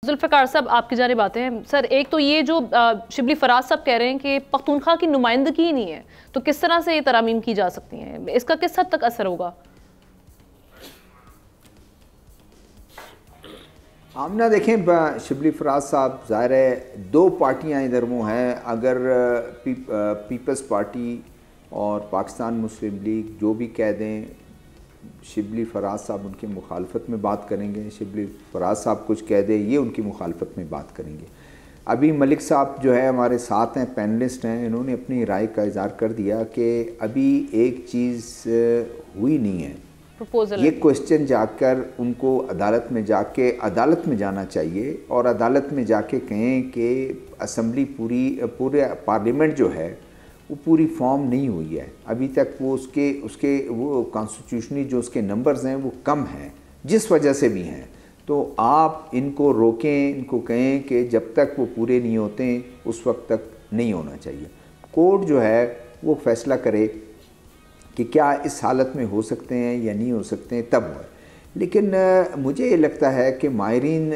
जुल्फ़िकार साहब, आपकी जानिब आते हैं। सर, एक तो ये जो शिबली फराज साहब कह रहे हैं कि पख्तूनख्वा की नुमाइंदगी ही नहीं है, तो किस तरह से ये तरामीम की जा सकती हैं? इसका किस हद तक असर होगा? आमना देखें, शिबली फराज साहब, ज़ाहिर है दो पार्टियां इधर वो हैं। अगर पीपल्स पार्टी और पाकिस्तान मुस्लिम लीग जो भी कह दें, शिबली फराज साहब उनकी मुखालफत में बात करेंगे, शिबली फराज साहब कुछ कह दे ये उनकी मुखालफत में बात करेंगे। अभी मलिक साहब जो है हमारे साथ हैं, पैनलिस्ट हैं, इन्होंने अपनी राय का इज़हार कर दिया कि अभी एक चीज़ हुई नहीं है। ये क्वेश्चन जाकर उनको अदालत में जाके अदालत में जाना चाहिए और अदालत में जाके कहें कि असम्बली पूरे पार्लियामेंट जो है वो पूरी फॉर्म नहीं हुई है अभी तक। वो उसके वो कॉन्स्टिट्यूशनली जो उसके नंबर्स हैं वो कम हैं, जिस वजह से भी हैं। तो आप इनको रोकें, इनको कहें कि जब तक वो पूरे नहीं होते उस वक्त तक नहीं होना चाहिए। कोर्ट जो है वो फैसला करे कि क्या इस हालत में हो सकते हैं या नहीं हो सकते हैं, तब हो। लेकिन मुझे ये लगता है कि माहिरीन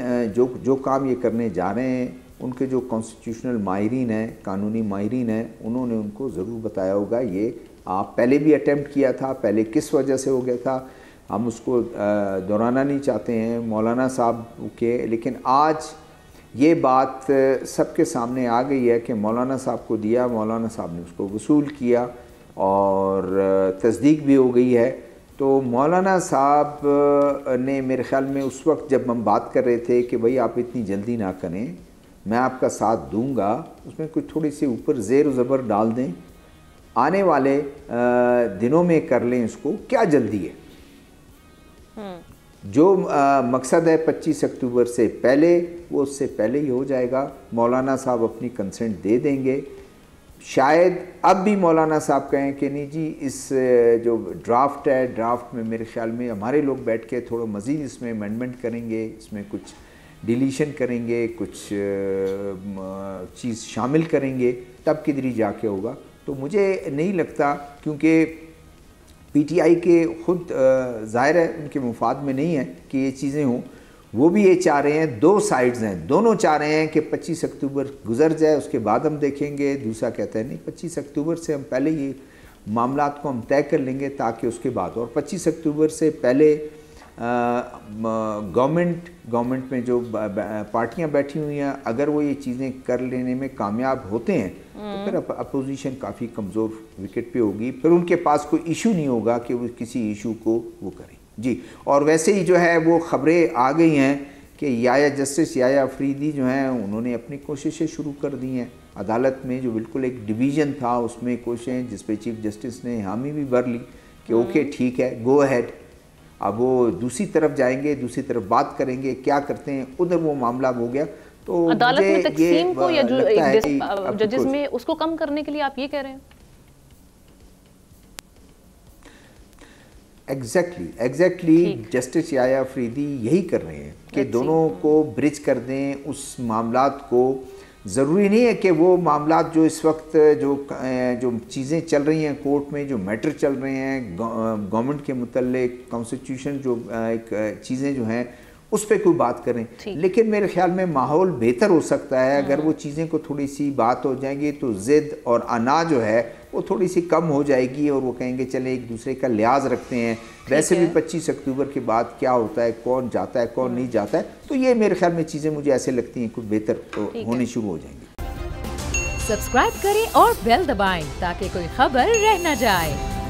जो काम ये करने जा रहे हैं, उनके जो कॉन्स्टिट्यूशनल माहिरीन हैं, कानूनी माहिरीन हैं, उन्होंने उनको ज़रूर बताया होगा ये आप पहले भी अटेम्प्ट किया था, पहले किस वजह से हो गया था, हम उसको दोहराना नहीं चाहते हैं मौलाना साहब के। लेकिन आज ये बात सबके सामने आ गई है कि मौलाना साहब को दिया, मौलाना साहब ने उसको वसूल किया और तस्दीक भी हो गई है। तो मौलाना साहब ने मेरे ख़्याल में उस वक्त जब हम बात कर रहे थे कि भाई आप इतनी जल्दी ना करें, मैं आपका साथ दूंगा, उसमें कुछ थोड़ी सी ऊपर ज़ेर ज़बर डाल दें, आने वाले दिनों में कर लें इसको, क्या जल्दी है। जो मकसद है 25 अक्टूबर से पहले, वो उससे पहले ही हो जाएगा। मौलाना साहब अपनी कंसेंट दे देंगे। शायद अब भी मौलाना साहब कहें कि नहीं जी, इस जो ड्राफ्ट है, ड्राफ्ट में मेरे ख्याल में हमारे लोग बैठ के थोड़ा मज़ीद इसमें अमेंडमेंट करेंगे, इसमें कुछ डिलीशन करेंगे, कुछ चीज़ शामिल करेंगे, तब किधर ही जाके होगा। तो मुझे नहीं लगता, क्योंकि पीटीआई के ख़ुद ज़ाहिर है उनके मुफाद में नहीं है कि ये चीज़ें हों। वो भी ये चाह रहे हैं, दो साइड्स हैं, दोनों चाह रहे हैं कि 25 अक्टूबर गुजर जाए, उसके बाद हम देखेंगे। दूसरा कहता है नहीं, 25 अक्टूबर से हम पहले ये मामलात को हम तय कर लेंगे ताकि उसके बाद। और 25 अक्टूबर से पहले गवर्नमेंट में जो पार्टियां बैठी हुई हैं, अगर वो ये चीज़ें कर लेने में कामयाब होते हैं तो फिर अपोजिशन काफ़ी कमज़ोर विकेट पे होगी, फिर उनके पास कोई इशू नहीं होगा कि वो किसी इशू को वो करें जी। और वैसे ही जो है वो ख़बरें आ गई हैं कि जस्टिस याया अफरीदी जो हैं उन्होंने अपनी कोशिशें शुरू कर दी हैं। अदालत में जो बिल्कुल एक डिवीज़न था उसमें कोशिशें, जिस पे चीफ जस्टिस ने हामी भी भर ली कि ओके ठीक है, गो अहेड। अब वो दूसरी तरफ जाएंगे, दूसरी तरफ बात करेंगे, क्या करते हैं, उधर वो मामला हो गया। तो अदालत में तकसीम को या जो जजेस में उसको कम करने के लिए आप ये कह रहे हैं? एग्जैक्टली जस्टिस याया अफरीदी यही कर रहे हैं कि दोनों को ब्रिज कर दें उस मामलात को। ज़रूरी नहीं है कि वो मामलात जो इस वक्त जो चीज़ें चल रही हैं कोर्ट में, जो मैटर चल रहे हैं गवर्नमेंट के मुतल्लिक, कॉन्स्टिट्यूशन जो एक चीज़ें जो हैं उस पर कोई बात करें। लेकिन मेरे ख्याल में माहौल बेहतर हो सकता है अगर वो चीज़ें को थोड़ी सी बात हो जाएंगी, तो ज़िद और अना जो है वो थोड़ी सी कम हो जाएगी और वो कहेंगे चले एक दूसरे का लिहाज रखते हैं। वैसे भी 25 अक्टूबर के बाद क्या होता है, कौन जाता है कौन नहीं जाता है, तो ये मेरे ख्याल में चीज़ें मुझे ऐसे लगती हैं कुछ बेहतर होनी शुरू हो जाएंगी। सब्सक्राइब करें और बेल दबाएं ताकि कोई खबर रह न जाए।